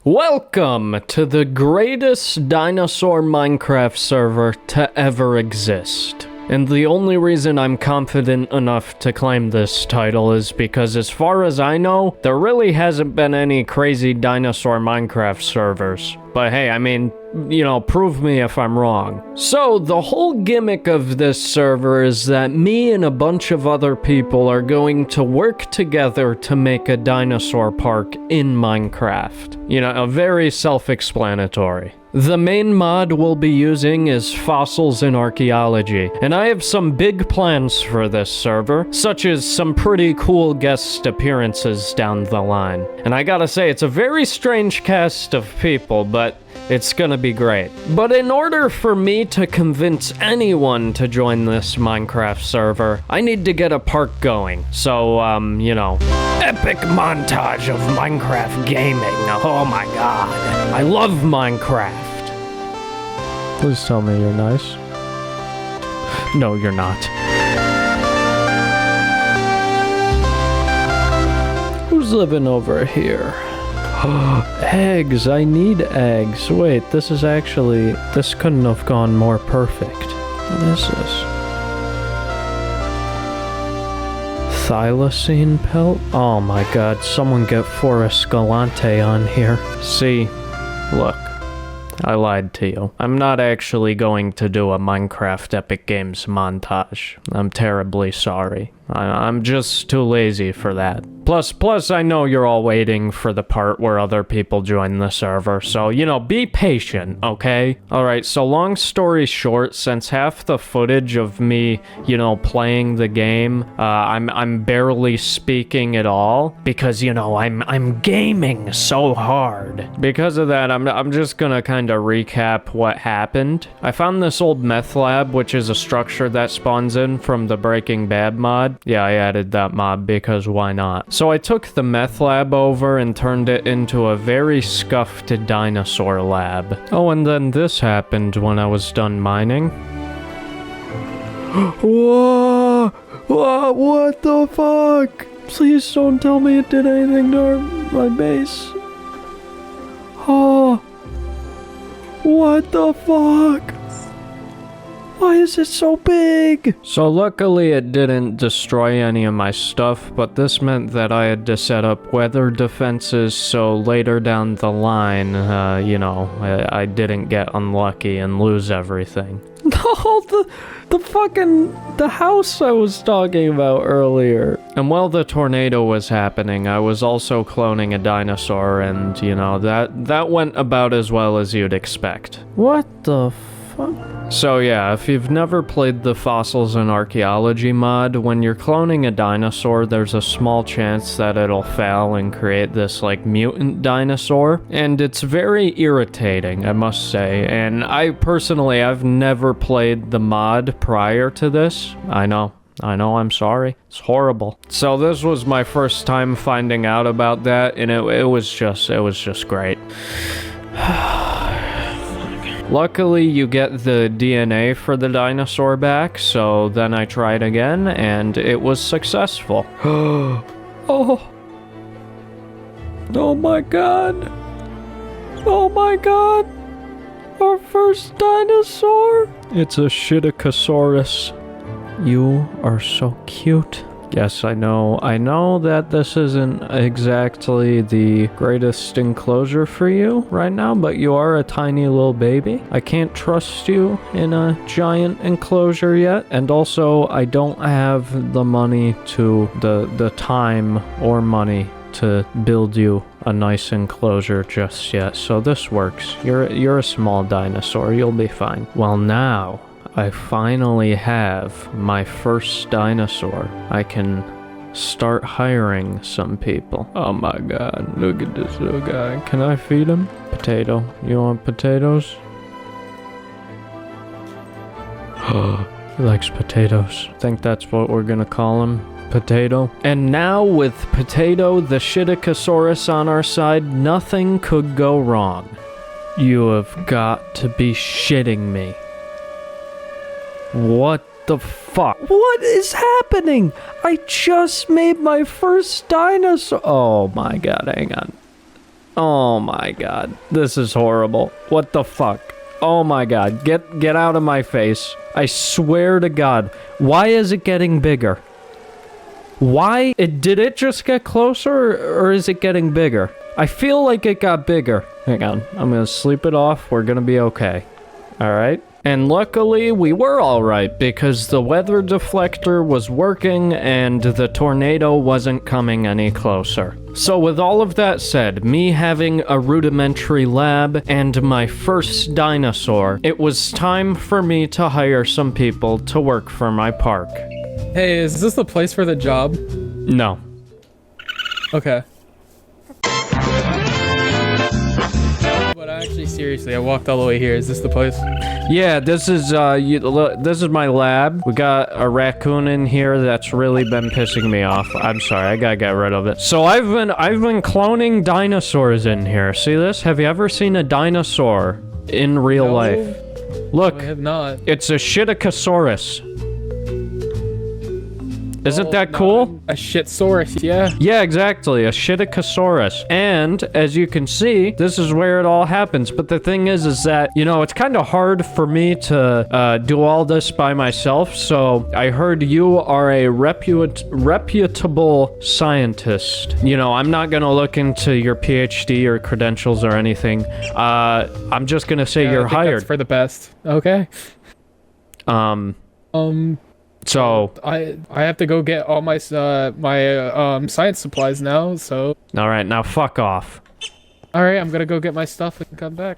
Welcome to the greatest dinosaur Minecraft server to ever exist. And the only reason I'm confident enough to claim this title is because as far as I know, there really hasn't been any crazy dinosaur Minecraft servers. But hey, I mean, you know, prove me if I'm wrong. So, the whole gimmick of this server is that me and a bunch of other people are going to work together to make a dinosaur park in Minecraft. You know, very self-explanatory. The main mod we'll be using is fossils and archaeology, and I have some big plans for this server, such as some pretty cool guest appearances down the line. And I gotta say, it's a very strange cast of people, but it's gonna be great. But in order for me to convince anyone to join this Minecraft server, I need to get a park going. So, you know, epic montage of Minecraft gaming. Oh my god. I love Minecraft. Please tell me you're nice. No, you're not. Who's living over here? Eggs, I need eggs. Wait, this couldn't have gone more perfect. What is this? Thylacine pelt? Oh my god, someone get Forrest Galante on here. See, look, I lied to you. I'm not actually going to do a Minecraft Epic Games montage. I'm terribly sorry. I'm just too lazy for that. Plus, I know you're all waiting for the part where other people join the server, so, you know, be patient, okay? Alright, so long story short, since half the footage of me, you know, playing the game, I'm barely speaking at all, because, you know, I'm gaming so hard. Because of that, I'm just gonna kind of recap what happened. I found this old meth lab, which is a structure that spawns in from the Breaking Bad mod. Yeah, I added that mod because why not? So I took the meth lab over and turned it into a very scuffed dinosaur lab. Oh, and then this happened when I was done mining. Whoa! Whoa! What the fuck? Please don't tell me it did anything to my base. Oh! What the fuck? Why is it so big? So luckily it didn't destroy any of my stuff, but this meant that I had to set up weather defenses so later down the line, you know, I didn't get unlucky and lose everything. No, the house I was talking about earlier. And while the tornado was happening, I was also cloning a dinosaur, and, you know, that went about as well as you'd expect. What the fuck? So yeah, if you've never played the fossils and archaeology mod, when you're cloning a dinosaur, there's a small chance that it'll fail and create this, like, mutant dinosaur. And it's very irritating, I must say. And I've never played the mod prior to this. I know, I'm sorry. It's horrible. So this was my first time finding out about that, and it was just great. Luckily, you get the DNA for the dinosaur back, so then I tried again, and it was successful. Oh. Oh my god. Oh my god. Our first dinosaur. It's a Shidokasaurus. You are so cute. Yes, I know that this isn't exactly the greatest enclosure for you right now, but you are a tiny little baby. I can't trust you in a giant enclosure yet, and also I don't have the money to the time or money to build you a nice enclosure just yet, so this works. You're a small dinosaur, you'll be fine. Well, now I finally have my first dinosaur. I can start hiring some people. Oh my god, look at this little guy. Can I feed him? Potato. You want potatoes? He likes potatoes. I think that's what we're gonna call him. Potato. And now with Potato, the Shidokasaurus on our side, nothing could go wrong. You have got to be shitting me. What the fuck? What is happening? I just made my first dinosaur. Oh my god, hang on. Oh my god. This is horrible. What the fuck? Oh my god. Get out of my face. I swear to god. Why is it getting bigger? Why? Did it just get closer, or is it getting bigger? I feel like it got bigger. Hang on. I'm gonna sleep it off. We're gonna be okay. Alright? And luckily, we were alright, because the weather deflector was working and the tornado wasn't coming any closer. So with all of that said, me having a rudimentary lab and my first dinosaur, it was time for me to hire some people to work for my park. Hey, is this the place for the job? No. Okay. But actually, seriously, I walked all the way here. Is this the place? Yeah, this is this is my lab. We got a raccoon in here that's really been pissing me off. I'm sorry, I gotta get rid of it. So I've been cloning dinosaurs in here. See this? Have you ever seen a dinosaur in real life? Look, No, I have not. it's a Shitakasaurus. Isn't that cool? A shitsaurus, yeah. Yeah, exactly, a Shitakasaurus. And, as you can see, this is where it all happens. But the thing is that, you know, it's kind of hard for me to do all this by myself. So, I heard you are a reputable scientist. You know, I'm not gonna look into your PhD or credentials or anything. I'm just gonna say you're I think hired. That's for the best. Okay. So, I have to go get all my science supplies now. So. all right, now fuck off. All right, I'm gonna go get my stuff and come back.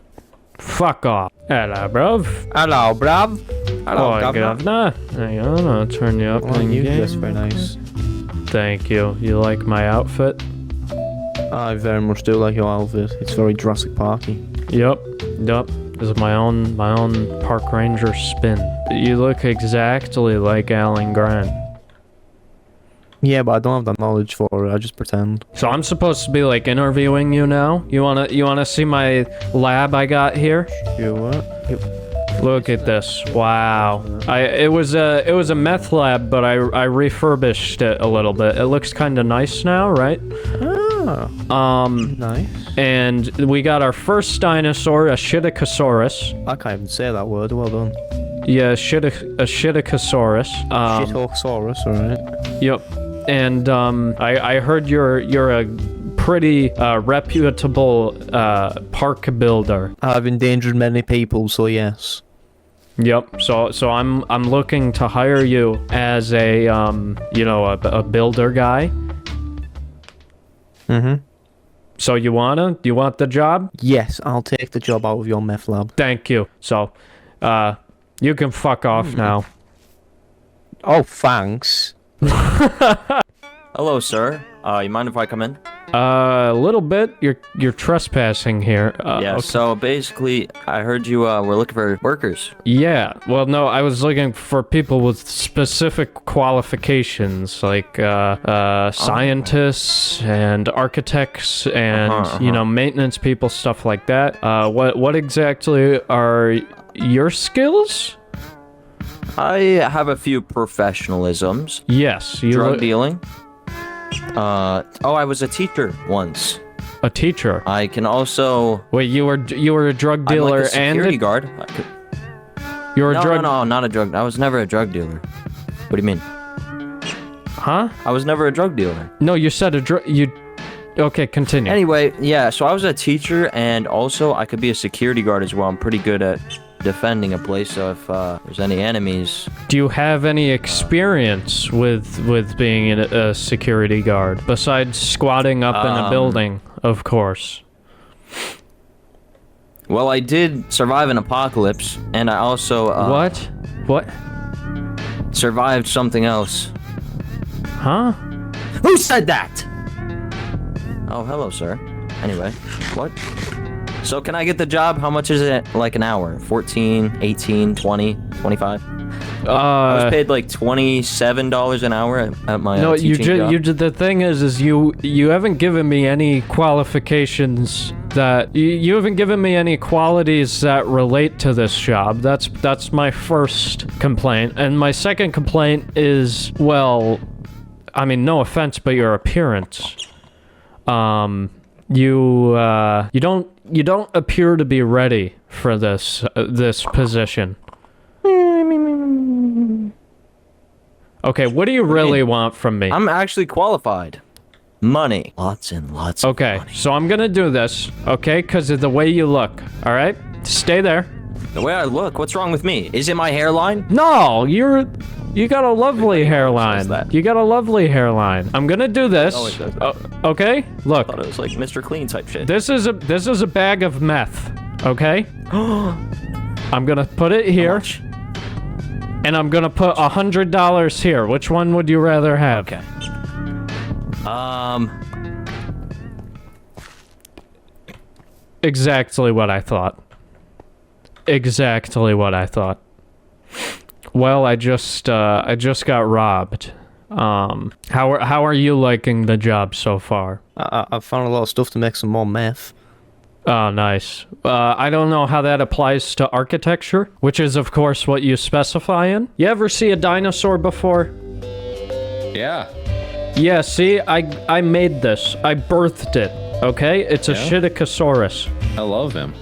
Fuck off. Hello, bruv. Hello, bruv. Hello, Oh, governor. Hang on, I'll turn you up in you game. dress very nice. Thank you. You like my outfit? I very much do like your outfit. It's very Jurassic Parky. Yep. This is my own park ranger spin. You look exactly like Alan Grant. Yeah, but I don't have the knowledge for it. I just pretend. So I'm supposed to be like interviewing you now? You wanna see my lab I got here? You what? Look at this. Wow. It was a meth lab, but I refurbished it a little bit. It looks kind of nice now, right? Ah, nice. And we got our first dinosaur, a Shitakasaurus. I can't even say that word. Well done. Yeah, a Shitakasaurus. Shithawksaurus, alright. Yep. And I heard you're a pretty reputable park builder. I've endangered many people, so yes. Yep. So I'm looking to hire you as a a builder guy. Mm-hmm. So do you want the job? Yes, I'll take the job out of your meth lab. Thank you. So you can fuck off now. Oh, thanks. Hello, sir. You mind if I come in? A little bit. You're trespassing here. Yeah, Okay. so basically, I heard you were looking for workers. Yeah. Well, no, I was looking for people with specific qualifications, like scientists and architects and maintenance people, stuff like that. What exactly are your skills? I have a few professionalisms. Yes, Drug dealing. I was a teacher once. A teacher. I can also... Wait, you were a drug I'm dealer like a and security guard. you were a drug. No, not a drug. I was never a drug dealer. What do you mean? Huh? I was never a drug dealer. No, you said a drug. Okay, continue. Anyway, yeah. So I was a teacher, and also I could be a security guard as well. I'm pretty good at defending a place. So if there's any enemies. Do you have any experience with being a security guard besides squatting up in a building? Of course. Well, I did survive an apocalypse, and I also What? survived something else. Huh? Who said that? Oh, hello, sir. Anyway, what? So can I get the job? How much is it? Like an hour? 14, 18, 20, 25? I was paid like $27 an hour at my no, teaching job. the thing is you haven't given me any qualifications that you haven't given me any qualities that relate to this job. That's my first complaint, and my second complaint is, well, I mean, no offense, but your appearance. You don't appear to be ready for this position. Okay, what do you really want from me? I'm actually qualified. Money. Lots and lots of Okay, money. so I'm gonna do this, okay? Because of the way you look, all right? Stay there. The way I look, what's wrong with me? Is it my hairline? No, you got a lovely hairline. that. You got a lovely hairline. I'm gonna do this. Oh, it does. Okay, look. I thought it was like Mr. Clean type shit. This is a bag of meth, okay? I'm gonna put it here, and I'm gonna put $100 here. Which one would you rather have? Okay. Exactly what I thought. Exactly what I thought. Well, I just got robbed. How are you liking the job so far? I found a lot of stuff to make some more meth. Oh, nice. I don't know how that applies to architecture, which is, of course, what you specify in. You ever see a dinosaur before? Yeah. Yeah, see, I made this. I birthed it, okay? It's a Yeah? Shidokasaurus. I love him.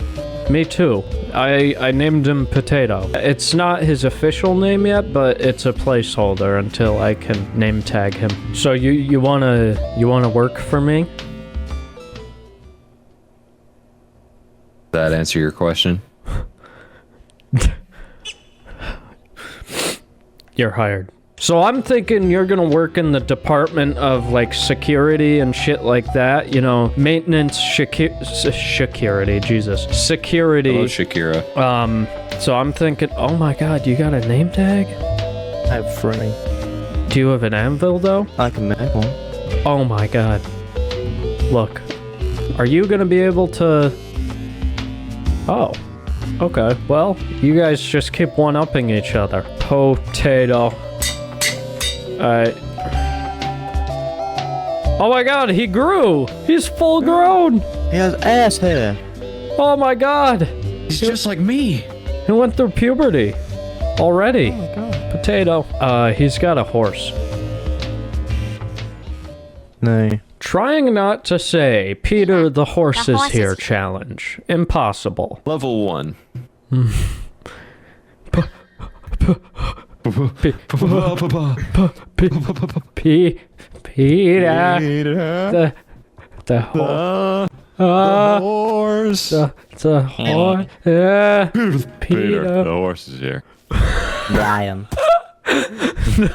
Me too. I named him Potato. It's not his official name yet, but it's a placeholder until I can name tag him. So you wanna work for me? That answer your question? You're hired. So I'm thinking you're gonna work in the department of like security and shit like that. You know, maintenance, security. Jesus, security. Hello, Shakira. So I'm thinking, oh my god, you got a name tag? I have 3. Do you have an anvil though? I can make one. Oh my god. Look, are you gonna be able to? Oh, okay. Well, you guys just keep one-upping each other. Potato. Alright. Oh my god, he grew! He's full grown! He has ass hair. Oh my god! He's just like me. He went through puberty. Already. Oh my god. Potato. He's got a horse. No. Trying not to say Peter the horse is here challenge. Impossible. Level 1. Peter. The horse. The horse. Yeah. Peter. The horse is here. Brian.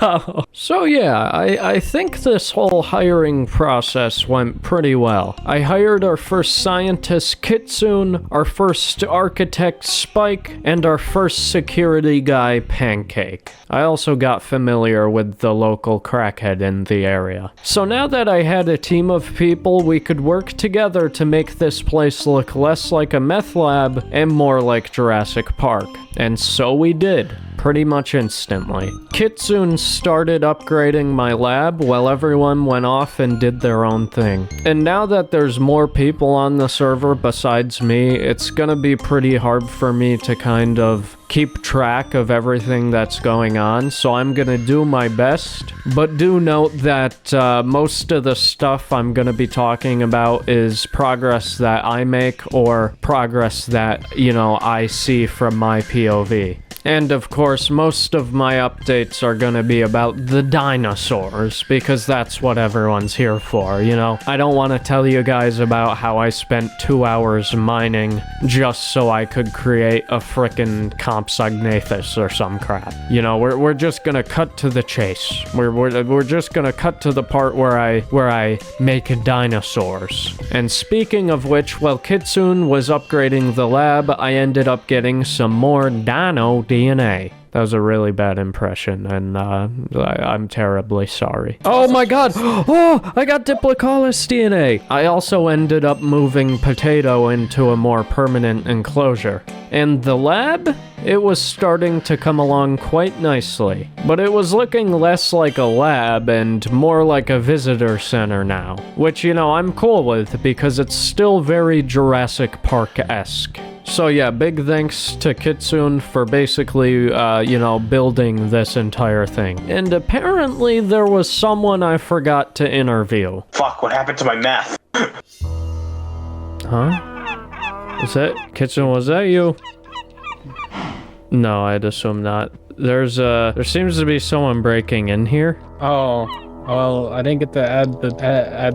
No. So yeah, I think this whole hiring process went pretty well. I hired our first scientist, Kitsune, our first architect, Spyke, and our first security guy, Pancake. I also got familiar with the local crackhead in the area. So now that I had a team of people, we could work together to make this place look less like a meth lab and more like Jurassic Park. And so we did. Pretty much instantly. Kitsune started upgrading my lab while everyone went off and did their own thing. And now that there's more people on the server besides me, it's gonna be pretty hard for me to kind of keep track of everything that's going on, so I'm gonna do my best. But do note that most of the stuff I'm gonna be talking about is progress that I make or progress that, you know, I see from my POV. And of course, most of my updates are gonna be about the dinosaurs, because that's what everyone's here for, you know? I don't want to tell you guys about how I spent 2 hours mining just so I could create a frickin' Compsognathus or some crap. You know, we're just gonna cut to the chase. We're just gonna cut to the part where I make dinosaurs. And speaking of which, while Kitsune was upgrading the lab, I ended up getting some more dino DNA. That was a really bad impression, and I'm terribly sorry. Oh my god! Oh, I got Diplocaulus DNA! I also ended up moving Potato into a more permanent enclosure. And the lab? It was starting to come along quite nicely. But it was looking less like a lab and more like a visitor center now. Which, you know, I'm cool with because it's still very Jurassic Park-esque. So yeah, big thanks to Kitsune for basically, you know, building this entire thing. And apparently there was someone I forgot to interview. Fuck, what happened to my meth? Huh? Is that Kitsune? Was that you? No, I'd assume not. There seems to be someone breaking in here. Oh, well, I didn't get to add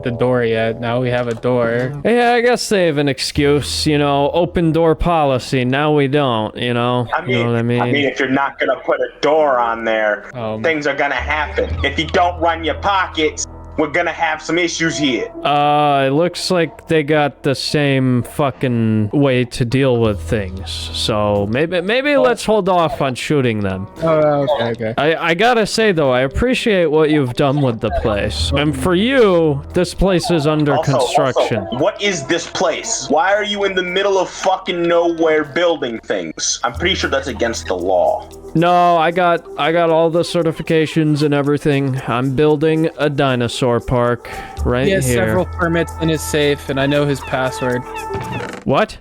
the door yet. Now we have a door. Yeah, I guess they have an excuse, you know, open door policy. Now we don't, you know. You know what I mean? I mean, if you're not gonna put a door on there, things are gonna happen. If you don't run your pockets, we're gonna have some issues here. It looks like they got the same fucking way to deal with things. So maybe let's hold off on shooting them. Oh, okay. I gotta say though, I appreciate what you've done with the place. And for you, this place is under construction. Also, what is this place? Why are you in the middle of fucking nowhere building things? I'm pretty sure that's against the law. No, I got all the certifications and everything. I'm building a dinosaur park right He has here. several permits in his safe, and I know his password. What?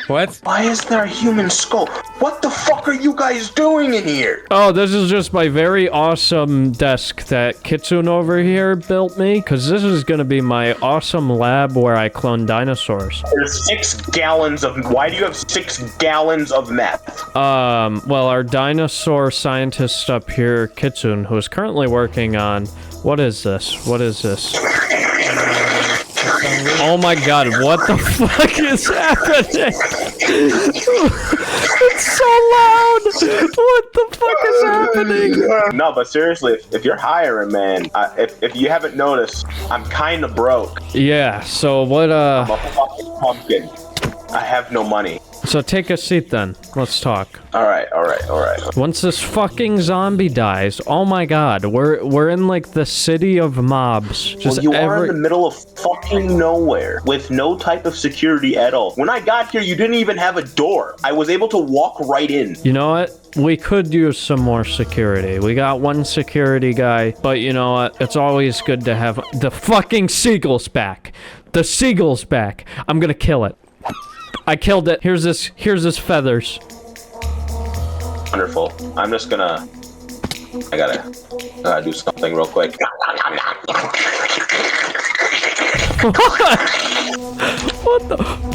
What? Why is there a human skull? What the fuck are you guys doing in here? Oh, this is just my very awesome desk that Kitsune over here built me, because this is going to be my awesome lab where I clone dinosaurs. There's 6 gallons of... Why do you have 6 gallons of meth? Well, our dinosaur scientist up here, Kitsune, who is currently working on... What is this? What is this? Oh my god, what the fuck is happening? It's so loud! What the fuck is happening? No, but seriously, if you're hiring, man, if you haven't noticed, I'm kind of broke. Yeah, so what, I'm a fucking pumpkin. I have no money. So take a seat then. Let's talk. Alright. Once this fucking zombie dies, oh my god, we're in like the city of mobs. Well, you are in the middle of fucking nowhere with no type of security at all. When I got here, you didn't even have a door. I was able to walk right in. You know what? We could use some more security. We got one security guy, but you know what? It's always good to have the fucking seagull's back. The seagull's back. I'm gonna kill it. I killed it. Here's his feathers. Wonderful. I'm just gonna... I gotta do something real quick. What the...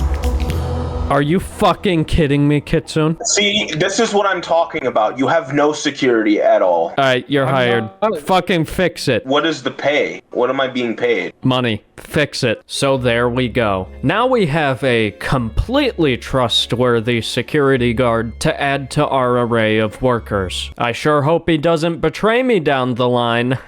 Are you fucking kidding me, Kitsune? See, this is what I'm talking about. You have no security at all. Alright, you're hired. Fucking fix it. What is the pay? What am I being paid? Money. Fix it. So there we go. Now we have a completely trustworthy security guard to add to our array of workers. I sure hope he doesn't betray me down the line.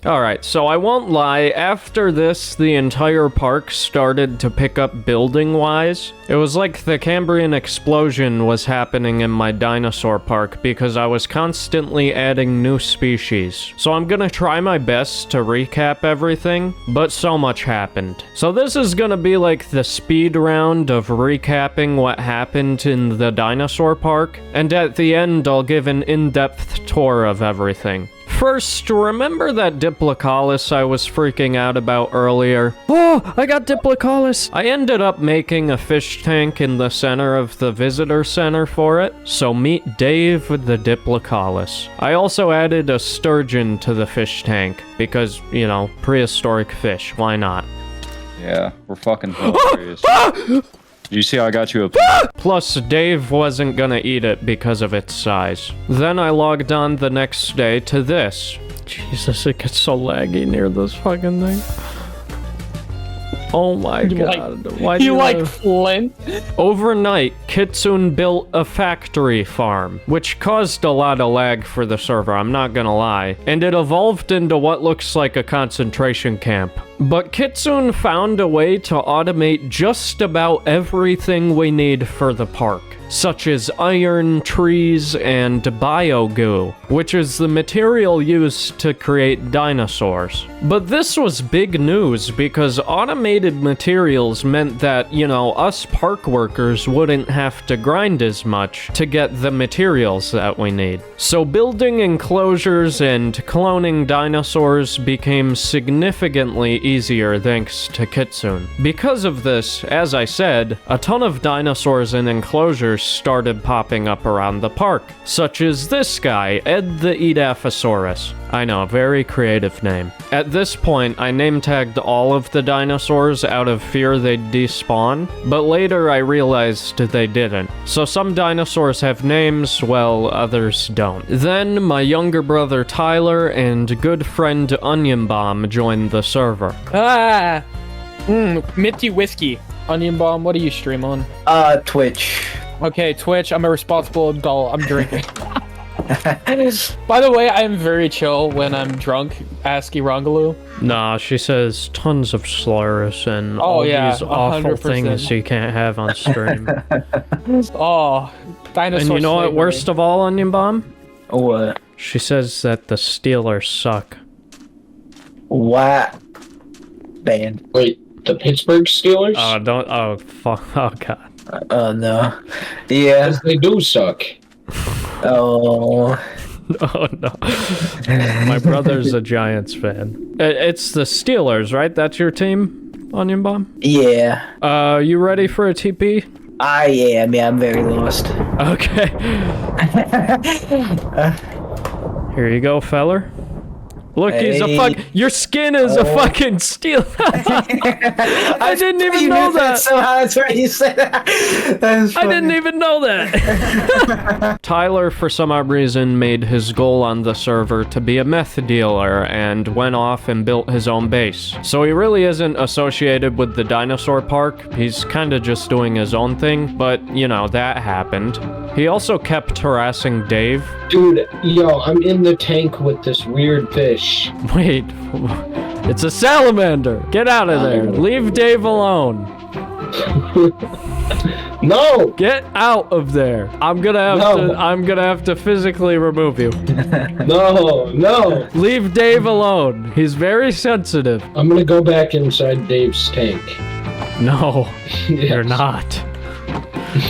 Alright, so I won't lie, after this, the entire park started to pick up building-wise. It was like the Cambrian explosion was happening in my dinosaur park because I was constantly adding new species. So I'm gonna try my best to recap everything, but so much happened. So this is gonna be like the speed round of recapping what happened in the dinosaur park, and at the end I'll give an in-depth tour of everything. First, remember that Diplocaulus I was freaking out about earlier? Oh, I got Diplocaulus! I ended up making a fish tank in the center of the visitor center for it, so meet Dave the Diplocaulus. I also added a sturgeon to the fish tank, because, you know, prehistoric fish, why not? Yeah, we're fucking hilarious. You see how I got you a... Plus, Dave wasn't gonna eat it because of its size. Then I logged on the next day to this. Jesus, it gets so laggy near this fucking thing. Oh my god. Why do you like Flint? Overnight, Kitsune built a factory farm, which caused a lot of lag for the server, I'm not gonna lie. And it evolved into what looks like a concentration camp. But Kitsune found a way to automate just about everything we need for the park, such as iron, trees, and biogoo, which is the material used to create dinosaurs. But this was big news because automated materials meant that, you know, us park workers wouldn't have to grind as much to get the materials that we need. So building enclosures and cloning dinosaurs became significantly easier thanks to Kitsune. Because of this, as I said, a ton of dinosaurs in enclosures started popping up around the park, such as this guy, Ed the Edaphosaurus. I know, very creative name. At this point, I name-tagged all of the dinosaurs out of fear they'd despawn, but later I realized they didn't. So some dinosaurs have names, while others don't. Then my younger brother Tyler and good friend Onion Bomb joined the server. Minty whiskey. Onion Bomb, what do you stream on? Twitch. Okay, Twitch, I'm a responsible adult. I'm drinking. By the way, I am very chill when I'm drunk. Ask Orangiloo. Nah, she says tons of slurs and all these awful 100%. things you can't have on stream. Oh, dinosaur. And you know what, worst of all, Onion Bomb? What? She says that the Steelers suck. What? Band. Wait, the Pittsburgh Steelers? Oh, fuck. Oh, God. Oh, no. Yeah. 'Cause they do suck. Oh. Oh, no. My brother's a Giants fan. It's the Steelers, right? That's your team, Onion Bomb? Yeah. You ready for a TP? I am. Yeah, I'm very lost. Okay. Here you go, feller. Look, he's a fuck. Your skin is a fucking steel. I didn't even know that. Somehow that's where you said that. I didn't even know that. Tyler, for some odd reason, made his goal on the server to be a meth dealer and went off and built his own base. So he really isn't associated with the dinosaur park. He's kind of just doing his own thing, but, you know, that happened. He also kept harassing Dave. Dude, yo, I'm in the tank with this weird fish. Wait, it's a salamander. Get out of there. Leave Dave alone. No! Get out of there. I'm gonna have to physically remove you. No! Leave Dave alone. He's very sensitive. I'm gonna go back inside Dave's tank. No, you're Yes. not.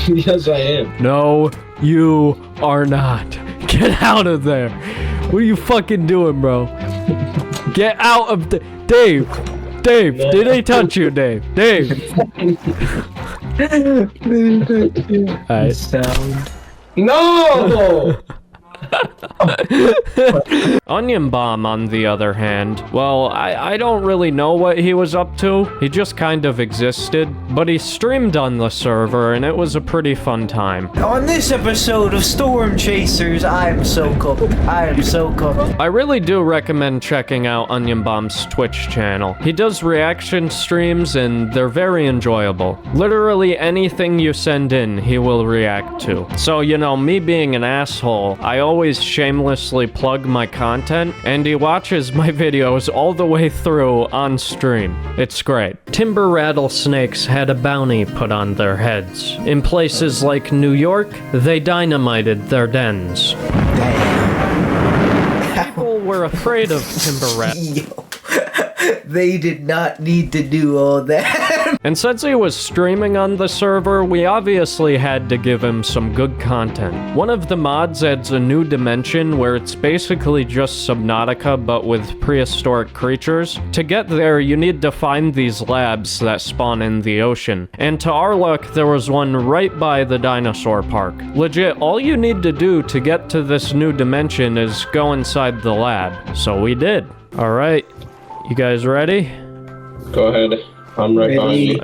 Yes, I am. No, you are not. Get out of there. What are you fucking doing, bro? Get out of the... Dave, did he touch you, Dave? Alright. Sound. No! Onion Bomb, on the other hand, well, I don't really know what he was up to. He just kind of existed, but he streamed on the server, and it was a pretty fun time. On this episode of Storm Chasers, I am so cooked. I really do recommend checking out Onion Bomb's Twitch channel. He does reaction streams, and they're very enjoyable. Literally anything you send in, he will react to. So, you know, me being an asshole, I always shamelessly plug my content, and he watches my videos all the way through on stream. It's great. Timber rattlesnakes had a bounty put on their heads. In places like New York, they dynamited their dens. People were afraid of timber rattlesnakes. They did not need to do all that. And since he was streaming on the server, we obviously had to give him some good content. One of the mods adds a new dimension where it's basically just Subnautica but with prehistoric creatures. To get there, you need to find these labs that spawn in the ocean. And to our luck, there was one right by the dinosaur park. Legit, all you need to do to get to this new dimension is go inside the lab. So we did. Alright, you guys ready? Go ahead. I'm right behind you.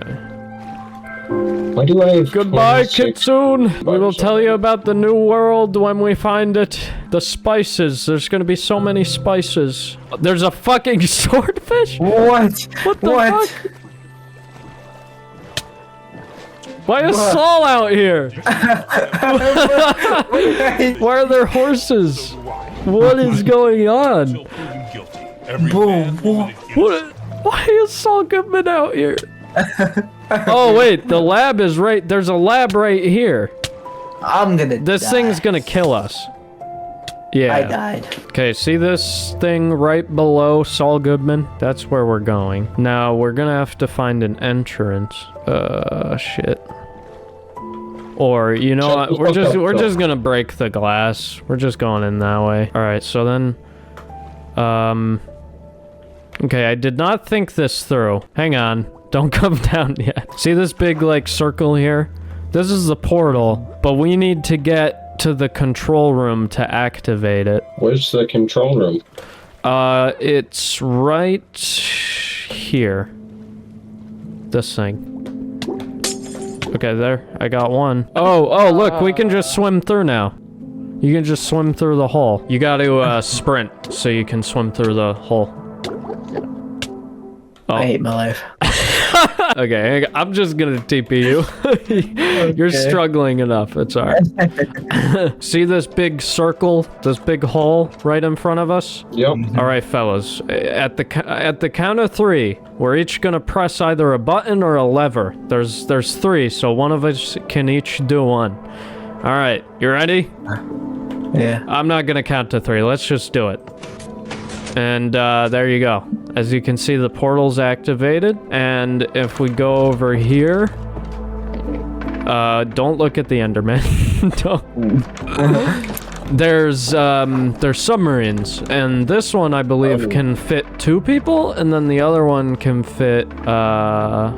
Why do I have Goodbye, 26 Kitsune. We will bugs tell on you it? about the new world when we find it. The spices. There's gonna be so many spices. There's a fucking swordfish? What? What the fuck? Why is Saul out here? Why are there horses? What is going on? Boom. What? Why is Saul Goodman out here? Oh wait, the lab is right. There's a lab right here. I'm gonna This die. thing's gonna kill us. Yeah. I died. Okay, see this thing right below Saul Goodman? That's where we're going. Now, we're gonna have to find an entrance. Shit. Or, you know what? We're just gonna break the glass. We're just going in that way. Alright, so then... Okay, I did not think this through. Hang on. Don't come down yet. See this big, like, circle here? This is the portal, but we need to get to the control room to activate it. Where's the control room? It's right here. This thing. Okay, there. I got one. Oh, look, we can just swim through now. You can just swim through the hole. You gotta, sprint so you can swim through the hole. Oh. I hate my life. Okay, I'm just gonna TP you. You're struggling enough, it's alright. See this big circle, this big hole right in front of us? Yep. Alright, fellas, at the count of 3, we're each gonna press either a button or a lever. There's 3, so one of us can each do one. Alright, you ready? Yeah. I'm not gonna count to 3, let's just do it. And there you go. As you can see, the portal's activated. And if we go over here, don't look at the Enderman. There's submarines, and this one I believe can fit 2 people, and then the other one can fit 1.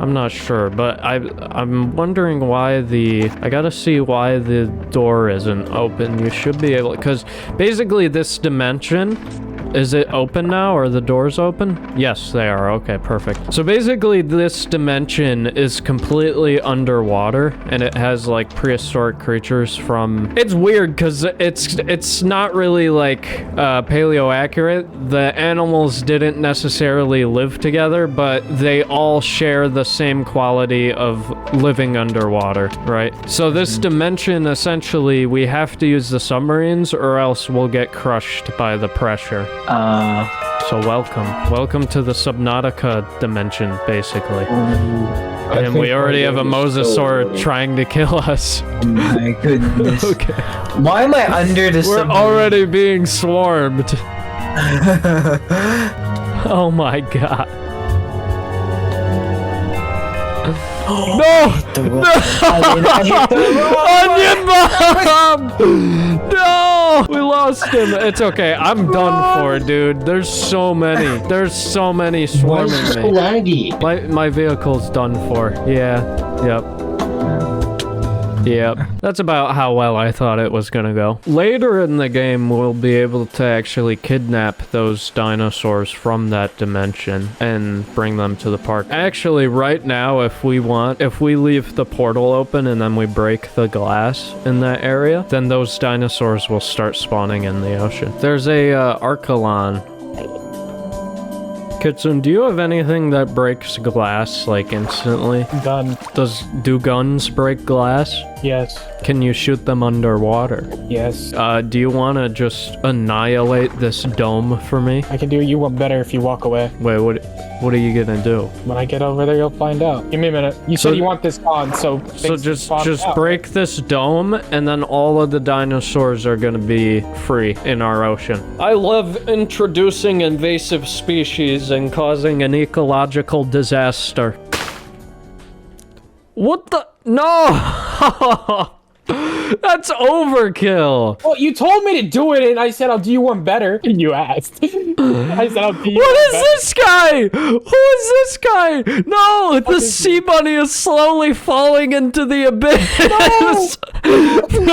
I'm not sure, but I'm wondering why I gotta see why the door isn't open. You should be able, because basically this dimension, is it open now? Are the doors open? Yes, they are. Okay, perfect. So basically this dimension is completely underwater, and it has like prehistoric creatures from... It's weird because it's not really like paleo accurate. The animals didn't necessarily live together, but they all share the same quality of living underwater, right? So this dimension, essentially, we have to use the submarines or else we'll get crushed by the pressure. So welcome to the Subnautica dimension, basically. And we already have a mosasaur trying to kill us. Oh my goodness. Okay. Why am I under the We're already being swarmed. Oh my god. No! I hit the Onion bomb! No! We lost him. It's okay. I'm done for, dude. There's so many. There's so many swarming Why is it so me. laggy? My vehicle's done for. Yeah. Yep. Yep. That's about how well I thought it was gonna go. Later in the game, we'll be able to actually kidnap those dinosaurs from that dimension and bring them to the park. Actually, right now, if we leave the portal open and then we break the glass in that area, then those dinosaurs will start spawning in the ocean. There's a Archelon. Kitsune, do you have anything that breaks glass, like, instantly? Gun. Do guns break glass? Yes. Can you shoot them underwater? Yes. Do you want to just annihilate this dome for me? I can do you one better if you walk away. Wait, what are you gonna do? When I get over there, you'll find out. Give me a minute. You said you want this on, so just break this dome, and then all of the dinosaurs are gonna be free in our ocean. I love introducing invasive species and causing an ecological disaster. What the? No! That's overkill. Well, you told me to do it, and I said I'll do you one better. And you asked. I said I'll do you What one is this guy? Who is this guy? No, the sea bunny is slowly falling into the abyss. Don't do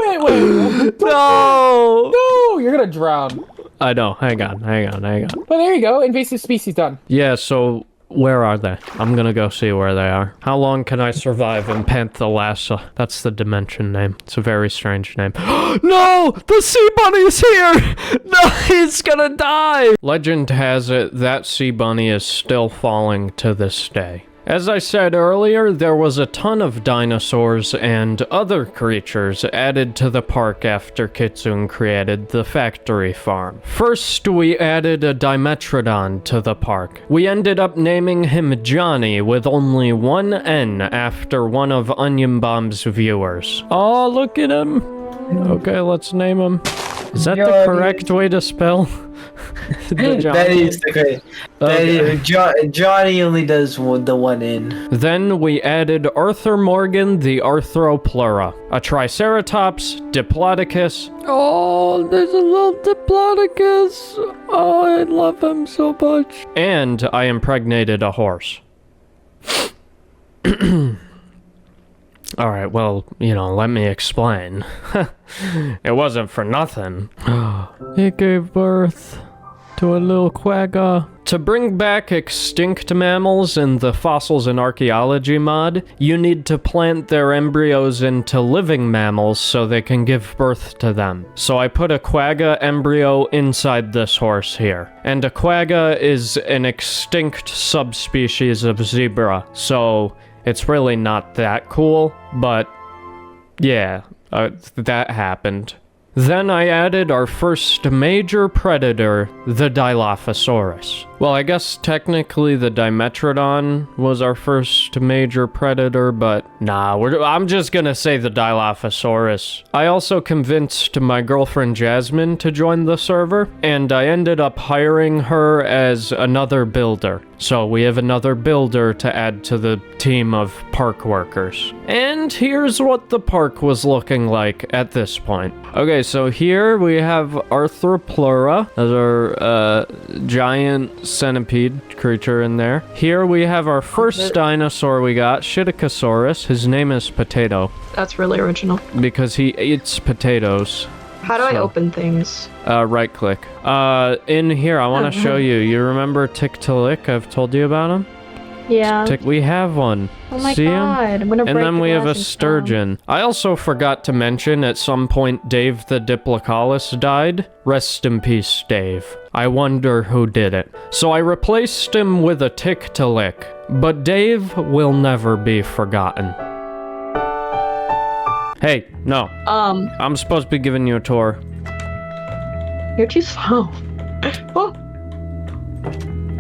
it. Wait. No. No, you're gonna drown. I know. Hang on. But there you go. Invasive species done. Yeah, so where are they? I'm gonna go see where they are. How long can I survive in Panthalassa? That's the dimension name. It's a very strange name. No! The sea bunny is here! No, he's gonna die! Legend has it that sea bunny is still falling to this day. As I said earlier, there was a ton of dinosaurs and other creatures added to the park after Kitsune created the factory farm. First, we added a Dimetrodon to the park. We ended up naming him Johnny with only one N after one of Onion Bomb's viewers. Oh, look at him. Okay, let's name him. Is that the correct way to spell That is the great. Johnny only does the one in. Then we added Arthur Morgan the Arthropleura, a Triceratops, Diplodocus. Oh, there's a little Diplodocus. Oh, I love him so much. And I impregnated a horse. Alright, well, let me explain. It wasn't for nothing. It gave birth to a little quagga. To bring back extinct mammals in the Fossils and Archaeology mod, you need to plant their embryos into living mammals so they can give birth to them. So I put a quagga embryo inside this horse here. And a quagga is an extinct subspecies of zebra, so it's really not that cool, but yeah, that happened. Then I added our first major predator, the Dilophosaurus. Well, I guess technically the Dimetrodon was our first major predator, but nah, I'm just gonna say the Dilophosaurus. I also convinced my girlfriend Jasmine to join the server, and I ended up hiring her as another builder. So we have another builder to add to the team of park workers. And here's what the park was looking like at this point. Okay, so here we have Arthropleura as our giant centipede creature in there. Here we have our first dinosaur we got, Psittacosaurus. His name is Potato. That's really original. Because he eats potatoes. How do I open things? Right click. In here, I want to show you. You remember Tick to Lick? I've told you about him? Yeah. We have one. Oh my See god. him? I'm gonna break And then the we have a glass and sturgeon. I also forgot to mention at some point Dave the Diplocalus died. Rest in peace, Dave. I wonder who did it. So I replaced him with a Tick to Lick. But Dave will never be forgotten. Hey, no. I'm supposed to be giving you a tour. You're too slow. Oh.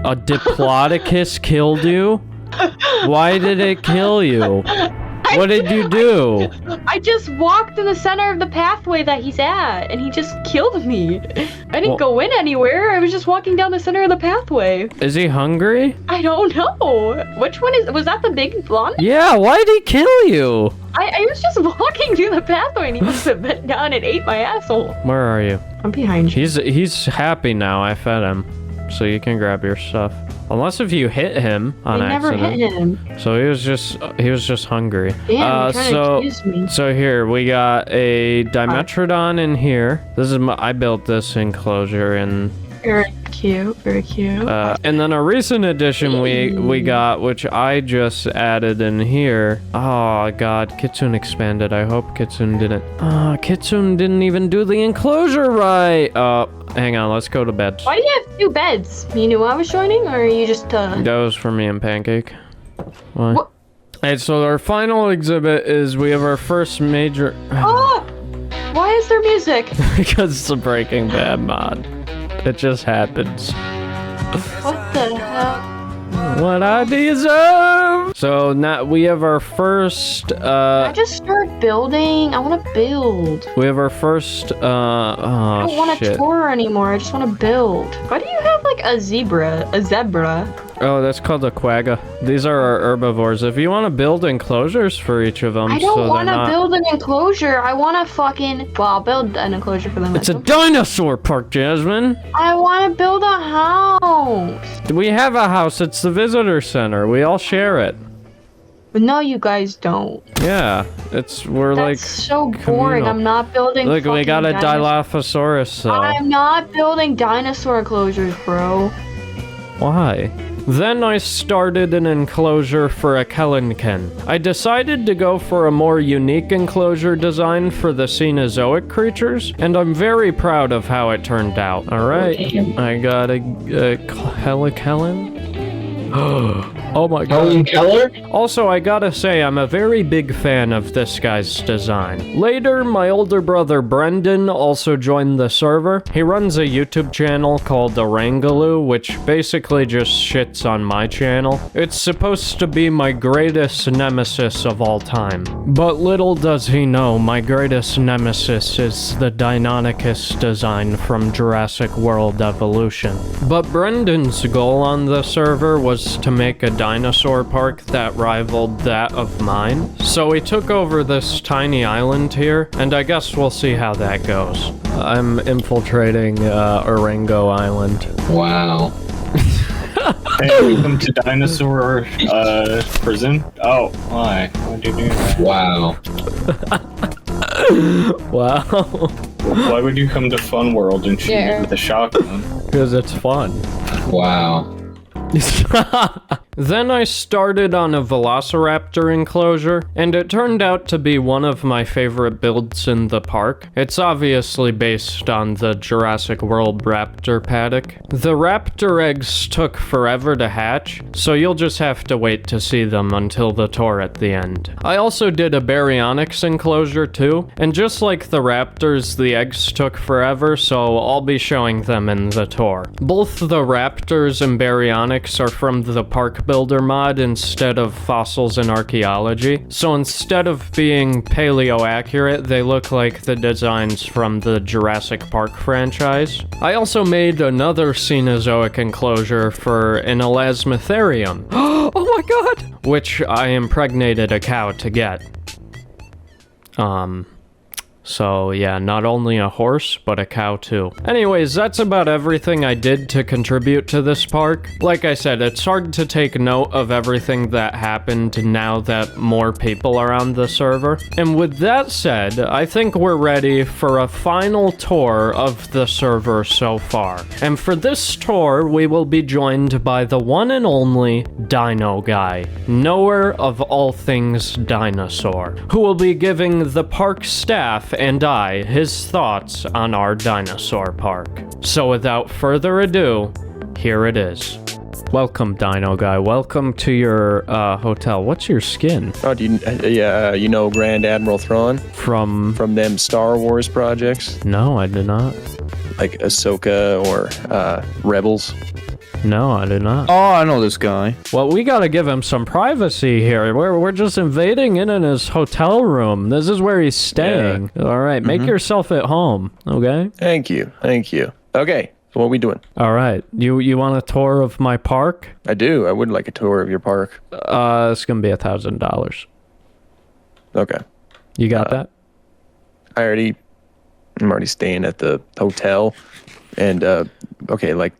A Diplodocus killed you? Why did it kill you? What did you do? I just walked in the center of the pathway that he's at, and he just killed me. I didn't go in anywhere. I was just walking down the center of the pathway. Is he hungry? I don't know. Which one was that the big blonde? Yeah, why did he kill you? I was just walking through the pathway, and he must have bent down and ate my asshole. Where are you? I'm behind you. He's happy now. I fed him. So you can grab your stuff. Unless if you hit him on accident. I never hit him. So he was just hungry. Damn, you're trying to accuse me. So here we got a Dimetrodon in here. This is I built this enclosure in. Very cute, very cute. And then a recent addition we got, which I just added in here. Oh god, Kitsune expanded. I hope Kitsune didn't. Kitsune didn't even do the enclosure right. Hang on, let's go to bed. Why do you have two beds? You knew I was joining, or are you just That was for me and Pancake. Why? What? Hey, so our final exhibit is we have our first major. Oh! Why is there music? Because it's a Breaking Bad mod. It just happens. What the hell? What I deserve! So now we have our first, I just start building. I want to build. We have our first, I don't want to tour anymore. I just want to build. Why do you have like a zebra? Oh, that's called a quagga. These are our herbivores. If you want to build enclosures for each of them, I don't want to build an enclosure. I want to fucking. Well, I'll build an enclosure for them. It's a dinosaur park, Jasmine. I want to build a house. We have a house. It's the visitor center. We all share it. But no, you guys don't. Yeah, we're like. That's so boring. communal. I'm not building. Look, we got a Dilophosaurus. So. I'm not building dinosaur enclosures, bro. Why? Then I started an enclosure for a Kellenken. I decided to go for a more unique enclosure design for the Cenozoic creatures, and I'm very proud of how it turned out. Alright, I got a Helikellen. Oh my god. Helen Keller? Also, I gotta say, I'm a very big fan of this guy's design. Later, my older brother Brendan also joined the server. He runs a YouTube channel called Orangiloo, which basically just shits on my channel. It's supposed to be my greatest nemesis of all time. But little does he know, my greatest nemesis is the Deinonychus design from Jurassic World Evolution. But Brendan's goal on the server was to make a dinosaur park that rivaled that of mine. So he took over this tiny island here, and I guess we'll see how that goes. I'm infiltrating Orango Island. Wow. Hey, welcome to Dinosaur prison. Oh, why? Why'd you do that? Wow. Wow. Why would you come to Fun World and shoot me with a shotgun? Because it's fun. Wow. Then I started on a velociraptor enclosure, and it turned out to be one of my favorite builds in the park. It's obviously based on the Jurassic World raptor paddock. The raptor eggs took forever to hatch, so you'll just have to wait to see them until the tour at the end. I also did a baryonyx enclosure too, and just like the raptors, the eggs took forever, so I'll be showing them in the tour. Both the raptors and baryonyx are from the Park Builder mod instead of Fossils and Archaeology. So instead of being paleo accurate, they look like the designs from the Jurassic Park franchise. I also made another Cenozoic enclosure for an elasmotherium. Oh my god! Which I impregnated a cow to get. So yeah, not only a horse, but a cow too. Anyways, that's about everything I did to contribute to this park. Like I said, it's hard to take note of everything that happened now that more people are on the server. And with that said, I think we're ready for a final tour of the server so far. And for this tour, we will be joined by the one and only Dino Guy, knower of all things dinosaur, who will be giving the park staff and I his thoughts on our dinosaur park. So without further ado, here it is. Welcome, Dino Guy. Welcome to your hotel. What's your skin? Oh, do you know Grand Admiral Thrawn From them Star Wars projects, No, I did not. like Ahsoka or Rebels? No, I did not. Oh, I know this guy. Well, we gotta give him some privacy here. We're just invading in his hotel room. This is where he's staying. All right, make yourself at home, okay? Thank you. Okay, so what are we doing? All right, you want a tour of my park? I do. I would like a tour of your park. It's gonna be $1,000. Okay. You got that? I'm already staying at the hotel, and okay, like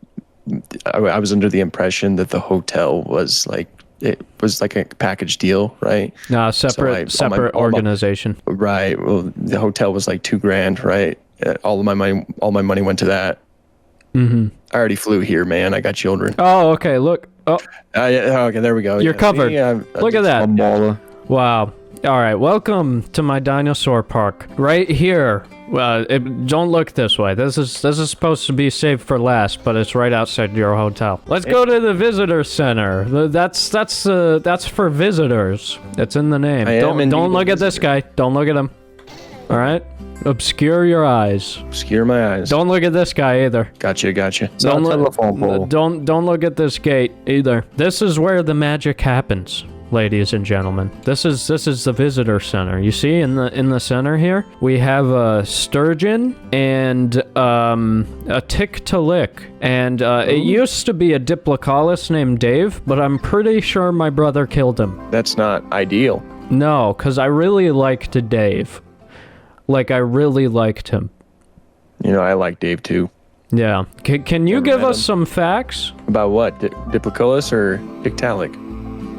I was under the impression that the hotel was like a package deal, right? No, separate organization. Right. Well, the hotel was like $2,000, right? All my money went to that. Mm-hmm. I already flew here, man. I got children. Oh, okay. Look. Oh, okay. There we go. you're covered. Look at that. Baller. Wow. All right. Welcome to my dinosaur park. Right here. Don't look this way. This is supposed to be saved for last, but it's right outside your hotel. Let's go to the visitor center. That's for visitors. It's in the name. Don't look at this guy. Don't look at him. All right. Obscure your eyes. Obscure my eyes. Don't look at this guy either. Gotcha. Don't look at this gate either. This is where the magic happens. Ladies and gentlemen, this is the visitor center. You see in the center here, we have a sturgeon and a tick to lick, and it used to be a Diplocaulus named Dave, but I'm pretty sure my brother killed him. That's not ideal. No, because I really liked Dave. Like, I really liked him. You know, I like Dave too. Yeah. Can you give us some facts? About what? Diplocaulus or Pictalic?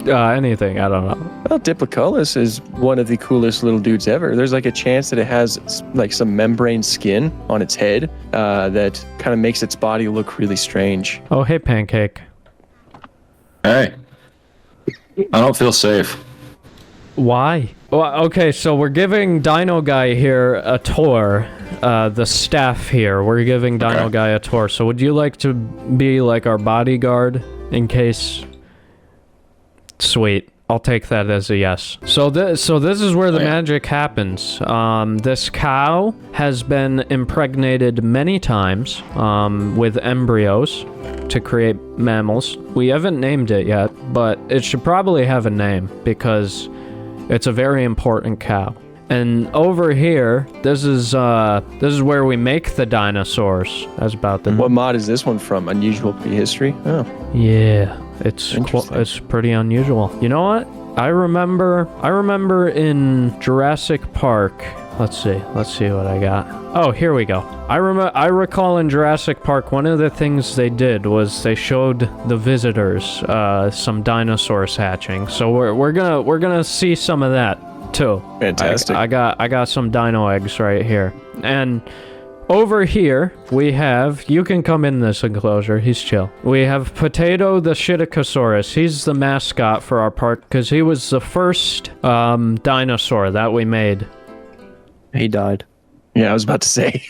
Anything, I don't know. Well, Diplocaulus is one of the coolest little dudes ever. There's like a chance that it has like some membrane skin on its head that kind of makes its body look really strange. Oh, hey, Pancake. Hey. I don't feel safe. Why? Well, okay, so we're giving Dino Guy here a tour. The staff here, we're giving Dino Guy a tour. So would you like to be like our bodyguard in case Sweet. I'll take that as a yes. So this is where the magic happens. This cow has been impregnated many times with embryos to create mammals. We haven't named it yet, but it should probably have a name because it's a very important cow. And over here, this is where we make the dinosaurs. That's about the. What mod is this one from? Unusual Prehistory? Oh. Yeah, it's pretty unusual. You know what? I remember in Jurassic Park. Let's see what I got. Oh, here we go. I recall in Jurassic Park, one of the things they did was they showed the visitors some dinosaurs hatching. So we're gonna see some of that too. Fantastic. I got some dino eggs right here. And over here, we have, you can come in this enclosure, he's chill. We have Potato the Psittacosaurus. He's the mascot for our park because he was the first dinosaur that we made. He died. Yeah, I was about to say.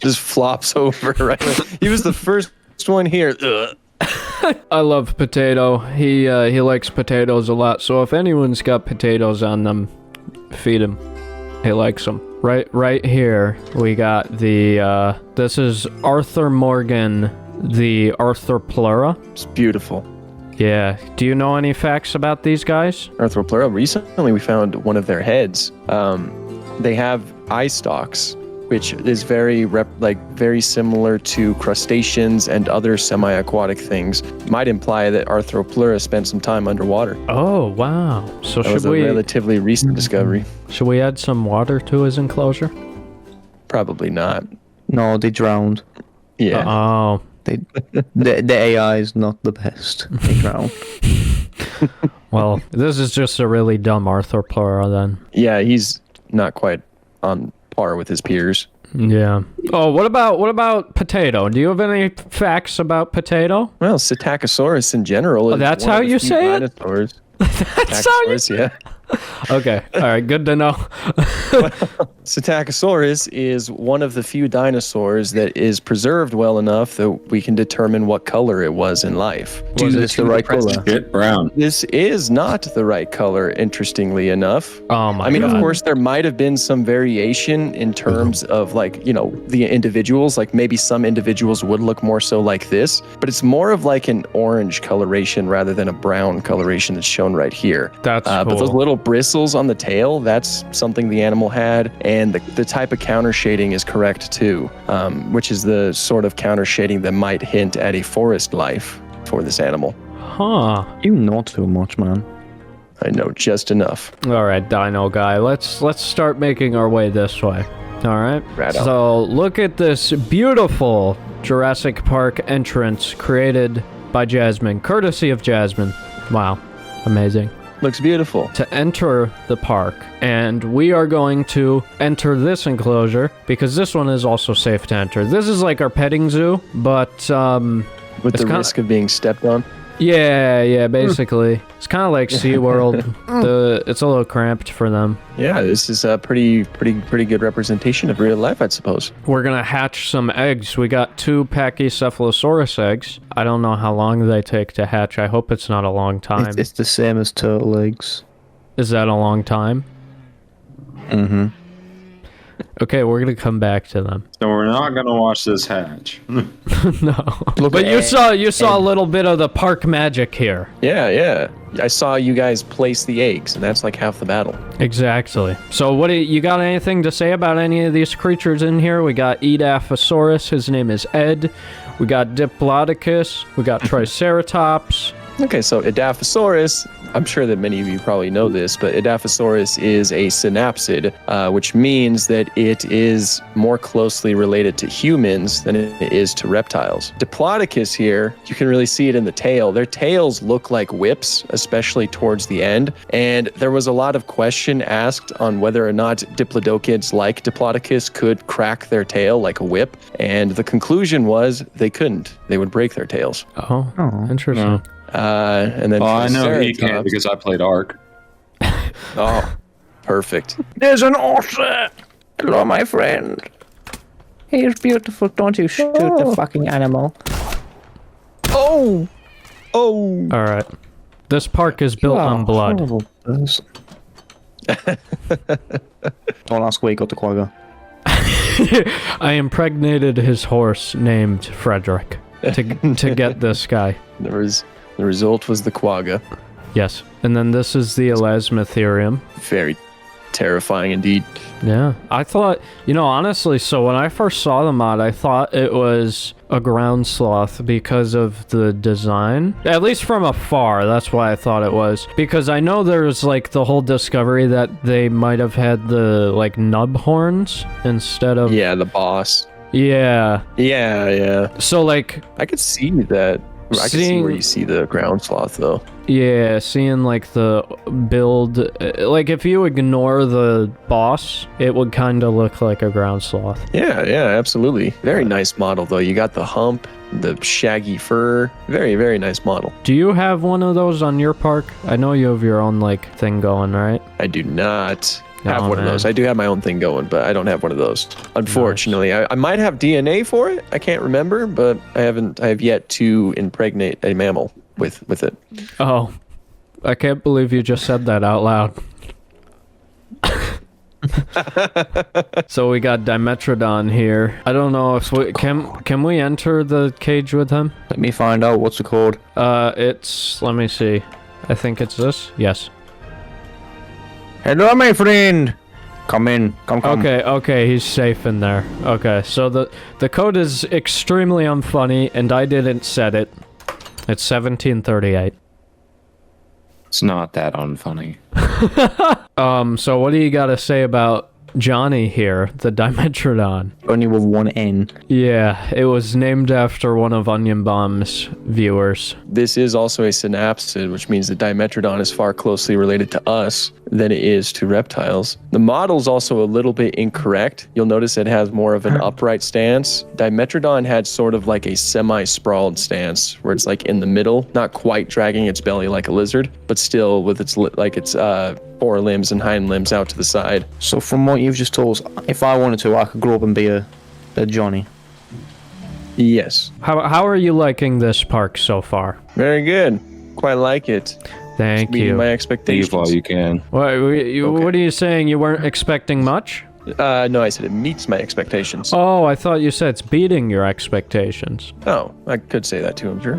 Just flops over right away. He was the first one here. Ugh. I love Potato. He likes potatoes a lot, so if anyone's got potatoes on them, feed him. He likes them. Right here, we got the, this is Arthur Morgan, the Arthropleura. It's beautiful. Yeah. Do you know any facts about these guys? Arthropleura. Recently, we found one of their heads. They have eye stalks, which is very similar to crustaceans and other semi-aquatic things. Might imply that Arthropleura spent some time underwater. Oh, wow. So that was a relatively recent discovery. Should we add some water to his enclosure? Probably not. No, they drowned. Yeah. Oh. The AI is not the best. They drowned. Well, this is just a really dumb Arthropleura then. Yeah, he's not quite on par with his peers. Yeah. Oh, what about Potato? Do you have any facts about Potato? Well, Psittacosaurus in general. Oh, that's how you say it? That's how you say it? Yeah. Okay. All right. Good to know. Psittacosaurus is one of the few dinosaurs that is preserved well enough that we can determine what color it was in life. Was this the right color? Brown. This is not the right color, interestingly enough. Oh my God. I mean, of course, there might have been some variation in terms of the individuals. Like maybe some individuals would look more so like this, but it's more of like an orange coloration rather than a brown coloration that's shown right here. That's cool. But those little bristles on the tail, that's something the animal had, and the type of counter shading is correct too, which is the sort of counter shading that might hint at a forest life for this animal. Huh. You know too much, man. I know just enough. All right, Dino Guy. Let's start making our way this way. All right. Right on. So look at this beautiful Jurassic Park entrance created by Jasmine, courtesy of Jasmine. Wow, amazing. Looks beautiful. To enter the park, and we are going to enter this enclosure because this one is also safe to enter. This is like our petting zoo, but with the risk of being stepped on. Yeah, basically. It's kind of like SeaWorld. It's a little cramped for them. Yeah, this is a pretty good representation of real life, I suppose. We're gonna hatch some eggs. We got 2 Pachycephalosaurus eggs. I don't know how long they take to hatch. I hope it's not a long time. It's the same as turtle eggs. Is that a long time? Mm-hmm. Okay, we're gonna come back to them. So we're not gonna watch this hatch. No. But you saw a little bit of the park magic here. Yeah. I saw you guys place the eggs, and that's like half the battle. Exactly. So what do you got anything to say about any of these creatures in here? We got Edaphosaurus, his name is Ed. We got Diplodocus, we got Triceratops. Okay, so Edaphosaurus, I'm sure that many of you probably know this, but Edaphosaurus is a synapsid, which means that it is more closely related to humans than it is to reptiles. Diplodocus here, you can really see it in the tail. Their tails look like whips, especially towards the end, and there was a lot of question asked on whether or not diplodocids like Diplodocus could crack their tail like a whip, and the conclusion was they couldn't. They would break their tails. Oh, interesting. No. And then I know he can't because I played Ark. Oh, perfect. There's an otter! Hello, my friend. He's beautiful. Don't you shoot the fucking animal. Oh! Oh. All right. This park is built on blood. Don't ask where you got the quagga. I impregnated his horse named Frederick to get this guy. The result was the quagga. Yes. And then this is the Elasmotherium. Very terrifying indeed. Yeah. I thought, honestly, so when I first saw the mod, I thought it was a ground sloth because of the design. At least from afar, that's why I thought it was. Because I know there's, like, the whole discovery that they might have had the, like, nub horns instead of... Yeah, the boss. Yeah. Yeah. So, like... I could see that. I can see where you see the ground sloth, though. Yeah, seeing, like, the build... Like, if you ignore the boss, it would kind of look like a ground sloth. Yeah, absolutely. Very nice model, though. You got the hump, the shaggy fur. Very, very nice model. Do you have one of those on your park? I know you have your own, like, thing going, right? I do not have one of those. I do have my own thing going, but I don't have one of those. Unfortunately, I might have DNA for it. I can't remember, but I have yet to impregnate a mammal with it. Oh, I can't believe you just said that out loud. So we got Dimetrodon here. I don't know if we can we enter the cage with him? Let me find out. What's it called? It's, let me see. I think it's this. Yes. Hello, my friend. Come in. Come. Okay, he's safe in there. Okay, so the code is extremely unfunny, and I didn't set it. It's 1738. It's not that unfunny. So what do you got to say about Johnny here, the Dimetrodon? Only with one N. Yeah, it was named after one of Onion Bomb's viewers. This is also a synapsid, which means the Dimetrodon is far closely related to us than it is to reptiles. The model's also a little bit incorrect. You'll notice it has more of an upright stance. Dimetrodon had sort of like a semi-sprawled stance, where it's like in the middle, not quite dragging its belly like a lizard, but still with its fore limbs and hind limbs out to the side. So from what you've just told us, if I wanted to, I could grow up and be a Johnny. Yes. How are you liking this park so far? Very good. Quite like it. Thank you. My expectations. Leave while you can. What are you saying? You weren't expecting much? No, I said it meets my expectations. Oh, I thought you said it's beating your expectations. Oh, I could say that too, I'm sure.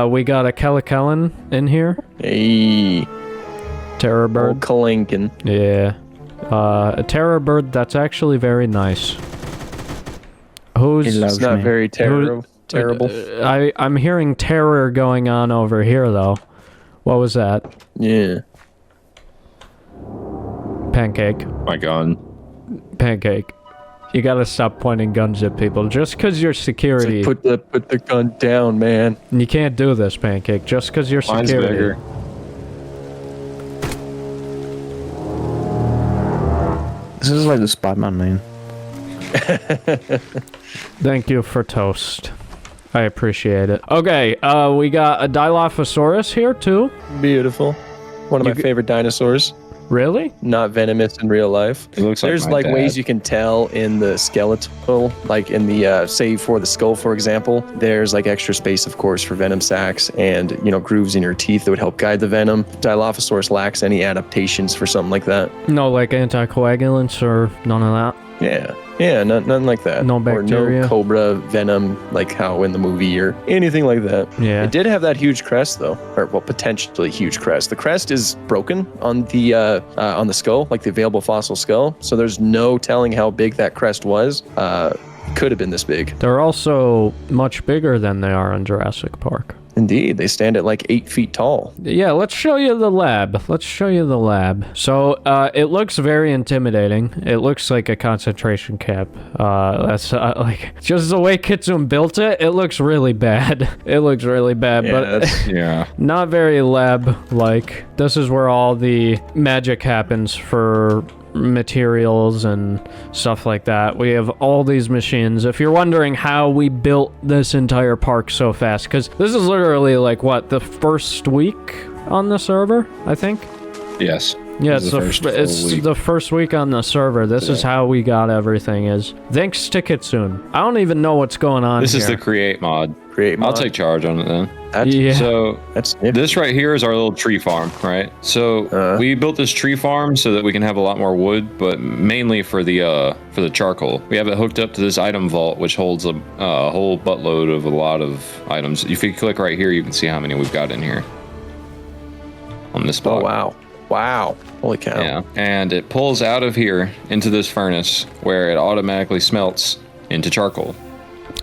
We got a Kellikellen in here. Hey. Terror bird. Old Kalinkin. Yeah. A terror bird that's actually very nice. It's not very terrible. I'm hearing terror going on over here, though. What was that? Yeah. Pancake. My gun. Pancake. You gotta stop pointing guns at people. Just because you're security... Like put the gun down, man. You can't do this, Pancake. Just because you're security... Mine's bigger. This is like the Spider-Man name. Thank you for toast. I appreciate it. Okay, we got a Dilophosaurus here, too. Beautiful. One of my favorite dinosaurs. Really? Not venomous in real life. It looks There's like ways you can tell in the skeletal, like in the, say for the skull, for example, there's like extra space, of course, for venom sacs and, grooves in your teeth that would help guide the venom. Dilophosaurus lacks any adaptations for something like that. No, like anticoagulants or none of that? Yeah, nothing like that. No bacteria? Or no cobra venom, like how in the movie or anything like that. Yeah. It did have that huge crest, though. Or, well, potentially huge crest. The crest is broken on the skull, like the available fossil skull. So there's no telling how big that crest was. Could have been this big. They're also much bigger than they are in Jurassic Park. Indeed, they stand at like 8 feet tall. Yeah, let's show you the lab. So, it looks very intimidating. It looks like a concentration camp. That's like just the way Kitsune built it. It looks really bad. Yeah. Not very lab-like. This is where all the magic happens for materials and stuff like that. We have all these machines. If you're wondering how we built this entire park so fast, because this is literally like what, the first week on the server, I think? Yes. Yeah, This it's, is the first full week. the first week on the server. This is how we got everything is. Thanks to Kitsune. I don't even know what's going on This here. is the create mod. Create mod. I'll take charge on it then. Yeah. So That's this right here is our little tree farm, right? So we built this tree farm so that we can have a lot more wood, but mainly for the charcoal. We have it hooked up to this item vault, which holds a whole buttload of a lot of items. If you click right here, you can see how many we've got in here on this block. Oh, wow. Wow. Holy cow. Yeah, and it pulls out of here into this furnace where it automatically smelts into charcoal.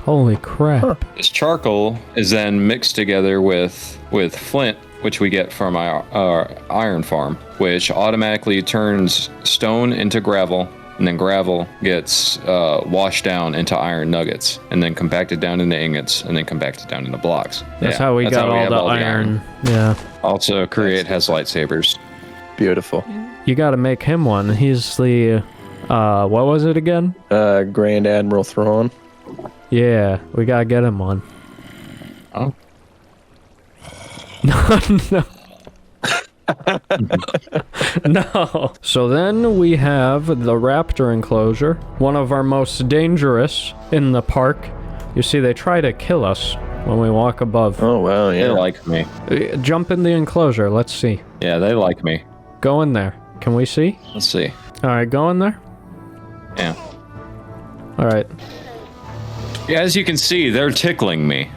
Holy crap. This charcoal is then mixed together with flint, which we get from our iron farm, which automatically turns stone into gravel, and then gravel gets washed down into iron nuggets, and then compacted down into ingots, and then compacted down into blocks. That's how we got all the iron. Yeah. Also, Create has lightsabers. Beautiful. You gotta make him one. He's the, what was it again? Grand Admiral Thrawn. Yeah, we gotta get him one. Oh. No. No. So then we have the raptor enclosure, one of our most dangerous in the park. You see, they try to kill us when we walk above. Oh, wow, yeah. They like me. Jump in the enclosure, let's see. Yeah, they like me. Go in there. Can we see? Let's see. Alright, go in there. Yeah. Alright. Yeah, as you can see, they're tickling me.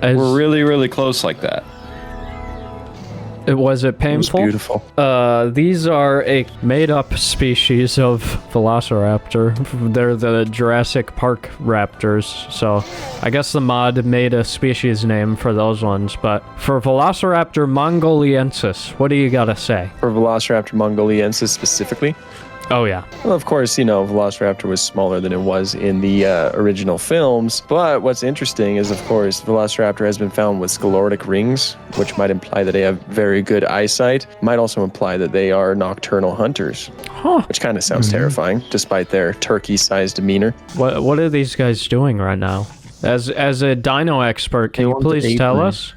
We're really, really close like that. Was it painful? It was beautiful. These are a made-up species of velociraptor. They're the Jurassic Park raptors, so I guess the mod made a species name for those ones, but for Velociraptor mongoliensis, what do you gotta say? For Velociraptor mongoliensis specifically? Oh, yeah. Well, of course, you know, Velociraptor was smaller than it was in the original films, but what's interesting is, of course, Velociraptor has been found with sclerotic rings, which might imply that they have very good eyesight, might also imply that they are nocturnal hunters, which kind of sounds terrifying, despite their turkey-sized demeanor. What are these guys doing right now? As a dino expert, can you please tell us?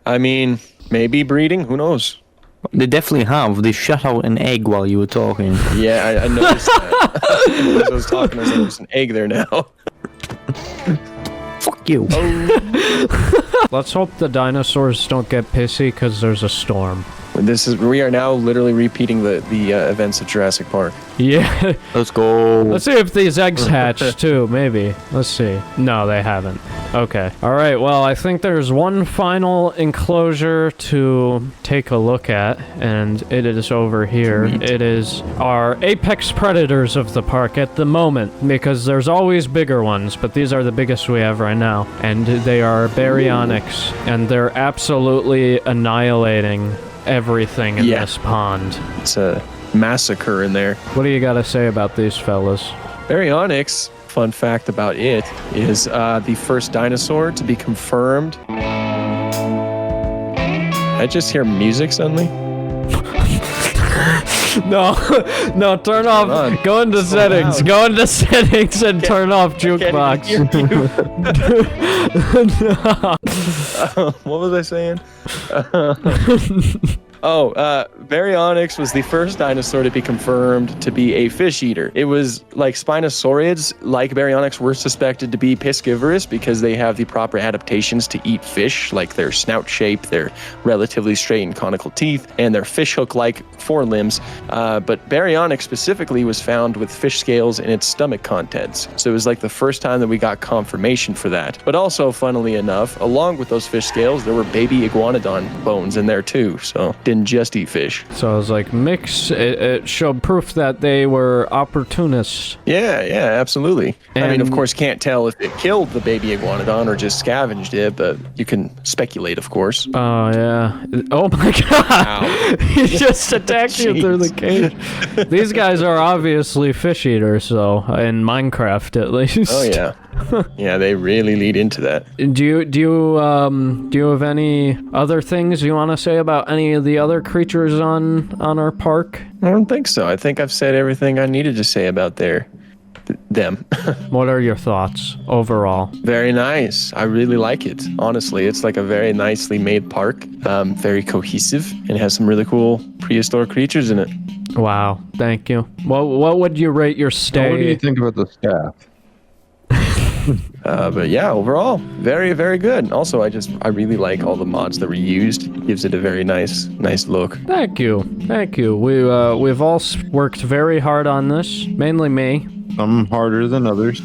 I mean, maybe breeding, who knows? They definitely have. They shut out an egg while you were talking. Yeah, I noticed that. As I was talking, I was like, there's an egg there now. Fuck you. Let's hope the dinosaurs don't get pissy because there's a storm. We are now literally repeating the events of Jurassic Park. Yeah. Let's go. Let's see if these eggs hatch too, maybe. Let's see. No, they haven't. Okay. Alright, well, I think there's one final enclosure to take a look at, and it is over here. It is our apex predators of the park at the moment, because there's always bigger ones, but these are the biggest we have right now. And they are baryonyx, and they're absolutely annihilating everything in this pond. It's a massacre in there. What do you gotta say about these fellas? Baryonyx, fun fact about it, is the first dinosaur to be confirmed. I just hear music suddenly. No, turn off. Go into settings. Loud. Go into settings and turn off jukebox. What was I saying? Baryonyx was the first dinosaur to be confirmed to be a fish eater. It was like Spinosaurids, like Baryonyx, were suspected to be piscivorous because they have the proper adaptations to eat fish, like their snout shape, their relatively straight and conical teeth, and their fishhook-like forelimbs. But Baryonyx specifically was found with fish scales in its stomach contents. So it was like the first time that we got confirmation for that. But also, funnily enough, along with those fish scales, there were baby iguanodon bones in there too. So didn't just eat fish. So it was like it showed proof that they were opportunists. Yeah, absolutely. I mean, of course, can't tell if it killed the baby iguanodon or just scavenged it, but you can speculate, of course. Oh, yeah. Oh my god! He just attacked you through the cage. These guys are obviously fish eaters, though, in Minecraft at least. Oh, yeah. Yeah, they really lead into that. Do you have any other things you want to say about any of the other creatures on our park? I don't think so. I think I've said everything I needed to say about their them. What are your thoughts overall? Very nice. I really like it. Honestly, it's like a very nicely made park. Very cohesive, and has some really cool prehistoric creatures in it. Wow, thank you. What would you rate your stay? What do you think about the staff? But yeah, overall, very, very good. Also, I really like all the mods that were used. It gives it a very nice look. Thank you. We've all worked very hard on this, mainly me. Some harder than others.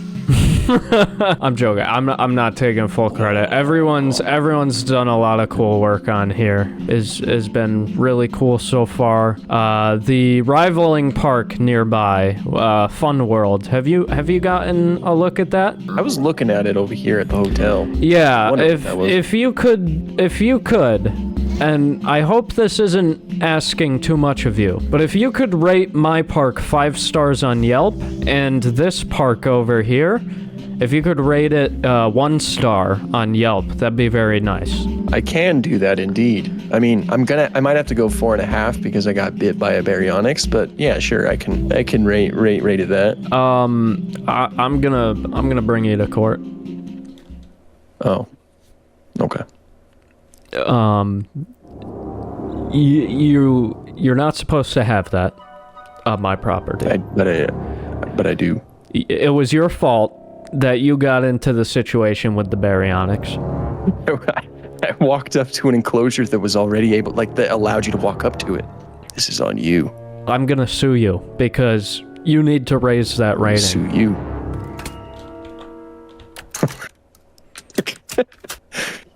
I'm joking. I'm not taking full credit. Everyone's done a lot of cool work on here. Has been really cool so far. The rivaling park nearby, Fun World. Have you gotten a look at that? I was looking at it over here at the hotel. Yeah, if you could, and I hope this isn't asking too much of you, but if you could rate my park 5 stars on Yelp and this park over here, if you could rate it 1 star on Yelp, that'd be very nice. I can do that indeed. I mean, I might have to go 4.5 because I got bit by a baryonyx, but yeah, sure, I can rate it that. I'm gonna bring you to court. Oh, okay. You're not supposed to have that on my property. But I do. It was your fault that you got into the situation with the baryonyx. I walked up to an enclosure that was already that allowed you to walk up to it. This is on you. I'm gonna sue you because you need to raise that rating. Sue you.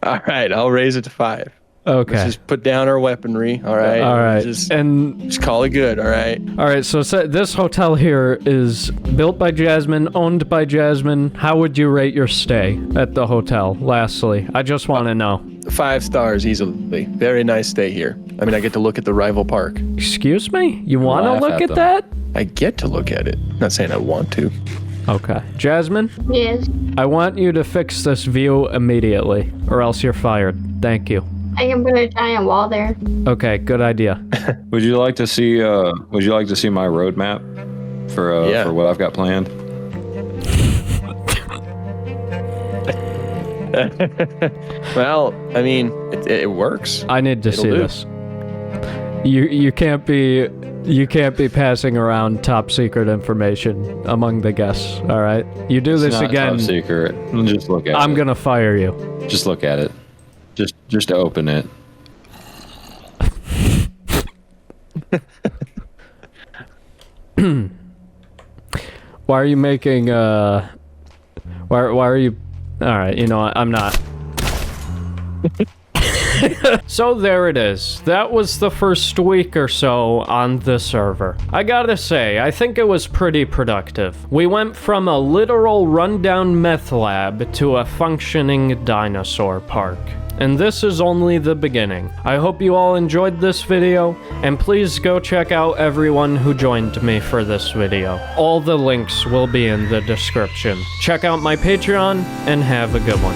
All right, I'll raise it to 5. Okay. Let's just put down our weaponry. All right. All right. Just call it good. All right. All right. So this hotel here is built by Jasmine, owned by Jasmine. How would you rate your stay at the hotel? Lastly, I just want to know. 5 stars easily. Very nice stay here. I mean, I get to look at the rival park. Excuse me? You want to look at that? I get to look at it. Not saying I want to. Okay. Jasmine? Yes. I want you to fix this view immediately, or else you're fired. Thank you. I can put a giant wall there. Okay, good idea. Would you like to see my roadmap for what I've got planned? Well, I mean, it works. I need to see this. You can't be passing around top secret information among the guests, all right? You do this again. It's not top secret. Just look at it. I'm gonna fire you. Just look at it. Just to open it. Why are you making why are you alright, you know what, I'm not. So there it is. That was the first week or so on the server. I gotta say, I think it was pretty productive. We went from a literal rundown meth lab to a functioning dinosaur park. And this is only the beginning. I hope you all enjoyed this video, and please go check out everyone who joined me for this video. All the links will be in the description. Check out my Patreon, and have a good one.